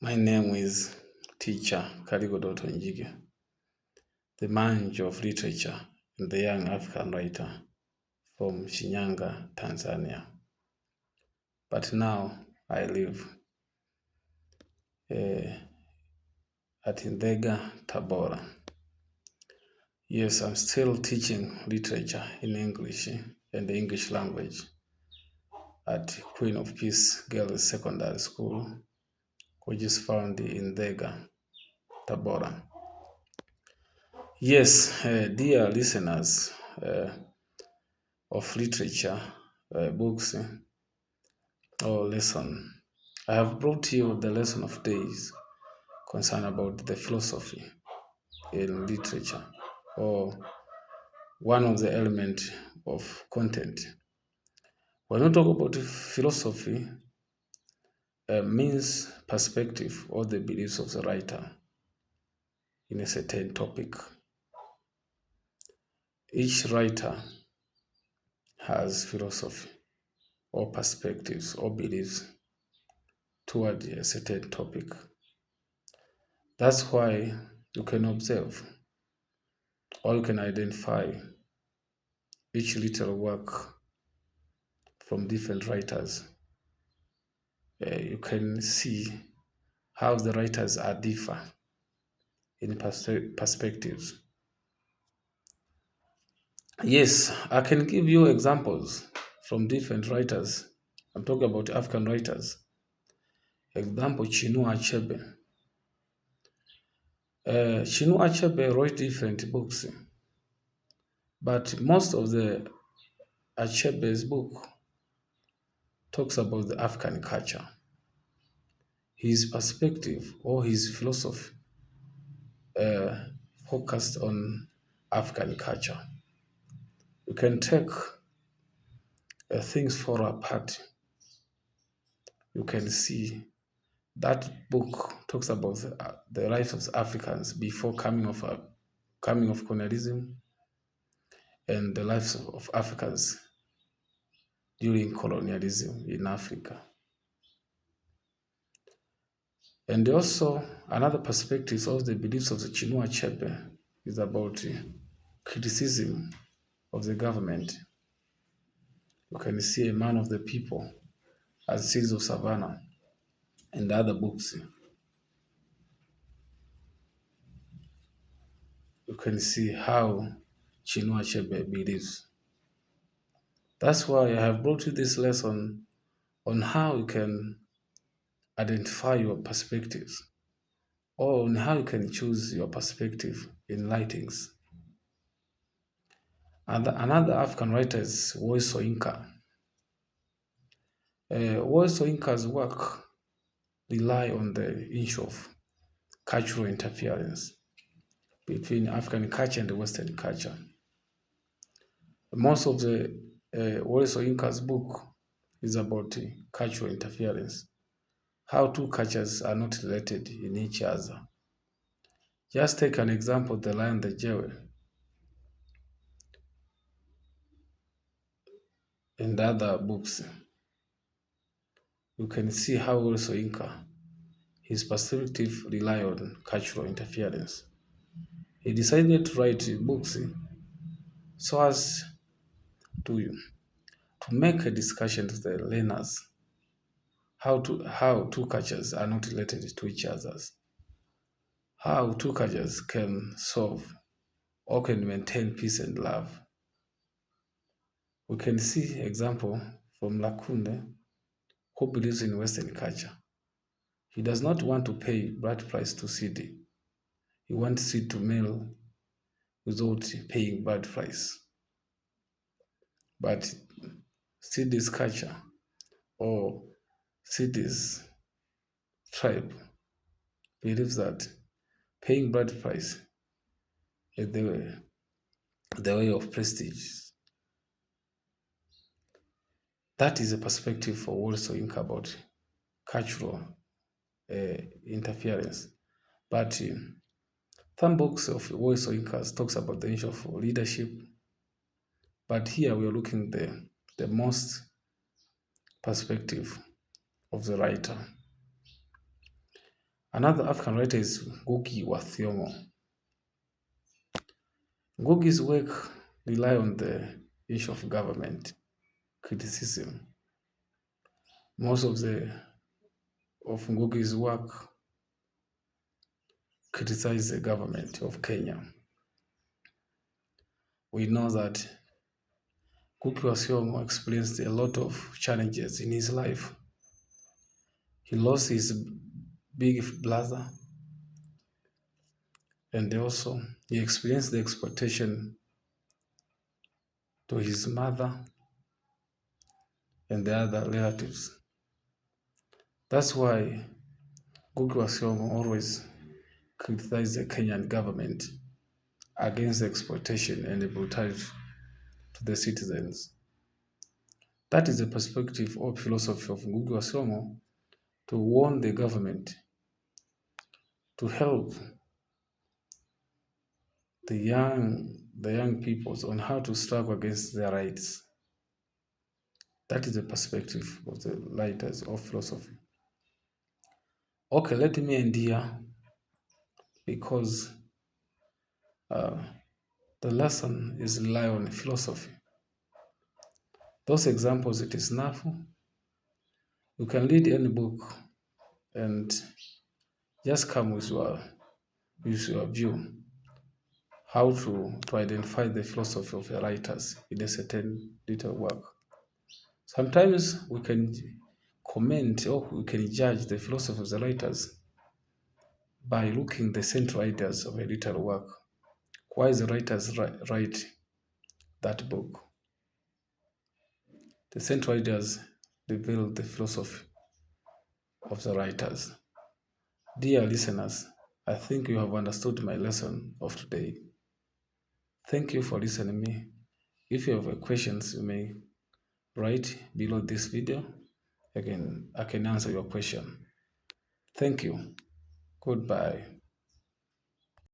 My name is Teacher Karigodoto Njige, the Manj of Literature and the young African writer from Shinyanga, Tanzania. But now I live at Nzega, Tabora. Yes, I'm still teaching literature in English and the English language at Queen of Peace Girls Secondary School, which is found in Nzega, Tabora. Yes, dear listeners of literature, books, or lesson, I have brought you the lesson of days concerned about the philosophy in literature, or one of the elements of content. When we talk about philosophy, means perspective or the beliefs of the writer in a certain topic. Each writer has philosophy or perspectives or beliefs toward a certain topic. That's why you can observe or you can identify each little work from different writers. You can see how the writers are differ in perspectives. Yes, I can give you examples from different writers. I'm talking about African writers. Example, Chinua Achebe. Chinua Achebe wrote different books, but most of the Achebe's book talks about the African culture. His perspective or his philosophy focused on African culture. You can take things fall apart. You can see that book talks about the lives of Africans before coming of colonialism and the lives of Africans during colonialism in Africa. And also another perspective of the beliefs of the Chinua Achebe is about criticism of the government. You can see A Man of the People, as Seeds of Savannah, and other books. You can see how Chinua Achebe believes. That's why I have brought you this lesson on how you can identify your perspectives or on how you can choose your perspective in writings. And another African writer is Wole Soyinka. Wole Soyinka's work rely on the issue of cultural interference between African culture and the Western culture. Most of the Wole Soyinka's book is about cultural interference, how two cultures are not related in each other. Just take an example, The Lion, the Jewel, and other books. You can see how Wole Soyinka, his perspective rely on cultural interference. He decided to write books so as to make a discussion to the learners how two cultures are not related to each other, how two cultures can solve or can maintain peace and love. We can see example from Lakunde, who believes in Western culture. He does not want to pay bride price to Sidi. He wants Sidi to mail without paying bride price. But Sidi's culture or Sidi's tribe believes that paying bride price is the way of prestige. That is a perspective for Wole Soyinka about cultural interference. But some books of Wole Soyinka talks about the issue of leadership. But here we are looking the most perspective of the writer. Another African writer is Ngugi wa Thiong'o. Ngugi's work rely on the issue of government criticism. Most of Ngugi's work criticize the government of Kenya. We know that Ngugi wa Thiong'o experienced a lot of challenges in his life. He lost his big brother, and also he experienced the exploitation to his mother and the other relatives. That's why Ngugi wa Thiong'o always criticized the Kenyan government against the exploitation and the brutality to the citizens. That is the perspective or philosophy of Ngugi wa Thiong'o, to warn the government to help the young peoples on how to struggle against their rights. That is the perspective of the writers of philosophy. Okay, let me end here because the lesson is rely on philosophy. Those examples, it is enough. You can read any book and just come with your view, how to identify the philosophy of the writers in a certain little work. Sometimes we can comment or we can judge the philosophy of the writers by looking the central ideas of a little work. Why the writers write that book? The central ideas reveal the philosophy of the writers. Dear listeners, I think you have understood my lesson of today. Thank you for listening to me. If you have questions, you may write below this video. I can answer your question. Thank you. Goodbye.